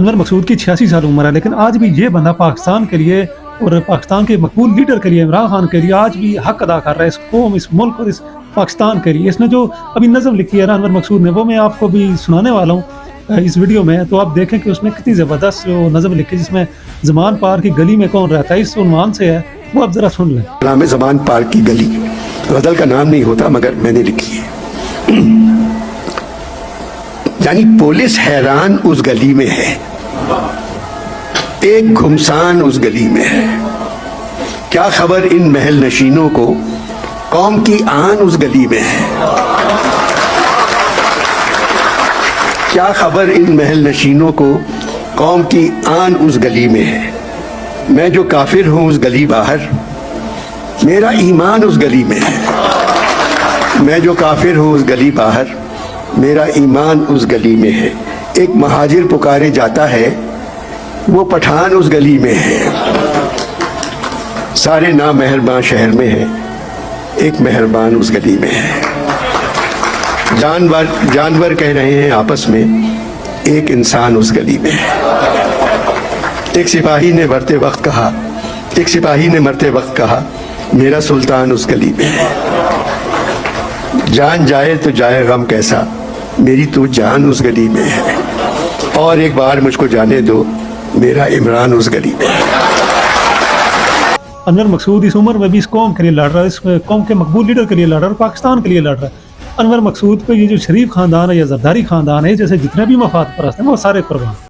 انور مقصود کی 86 سال عمر ہے، لیکن آج بھی یہ بندہ پاکستان کے لیے اور پاکستان کے مقبول لیڈر کے لیے، عمران خان کے لیے آج بھی حق ادا کر رہا ہے، اس قوم، اس ملک اور اس پاکستان کے لیے۔ اس نے جو ابھی نظم لکھی ہے نا انور مقصود نے، وہ میں آپ کو بھی سنانے والا ہوں اس ویڈیو میں، تو آپ دیکھیں کہ اس میں کتنی زبردست جو نظم لکھی، جس میں زمان پار کی گلی میں کون رہتا ہے، اس عنوان سے ہے، وہ آپ ذرا سن لیں۔ نام زمان پار کی گلی، غزل کا نام نہیں ہوتا مگر میں نے لکھی ہے۔ یعنی پولیس حیران اس گلی میں ہے، ایک گھمسان اس گلی میں ہے، کیا خبر ان محل نشینوں کو، قوم کی آن اس گلی میں ہے، کیا خبر ان محل نشینوں کو، قوم کی آن اس گلی میں ہے۔ میں جو کافر ہوں اس گلی باہر، میرا ایمان اس گلی میں ہے، میں جو کافر ہوں اس گلی باہر، میرا ایمان اس گلی میں ہے۔ ایک مہاجر پکارے جاتا ہے، وہ پٹھان اس گلی میں ہے، سارے نامہربان شہر میں ہے، ایک مہربان اس گلی میں ہے۔ جانور کہہ رہے ہیں آپس میں، ایک انسان اس گلی میں ہے۔ ایک سپاہی نے مرتے وقت کہا، ایک سپاہی نے مرتے وقت کہا، میرا سلطان اس گلی میں ہے۔ جان جائے تو جائے غم کیسا، میری تو جان اس گلی میں ہے، اور ایک بار مجھ کو جانے دو، میرا عمران اس گلی میں ہے۔ انور مقصود اس عمر میں بھی اس قوم کے لیے لڑ رہا ہے، اس قوم کے مقبول لیڈر کے لیے لڑ رہا ہے اور پاکستان کے لیے لڑ رہا ہے۔ انور مقصود پہ یہ جو شریف خاندان ہے یا زرداری خاندان ہے، جیسے جتنے بھی مفاد پرست ہیں، وہ سارے قربان۔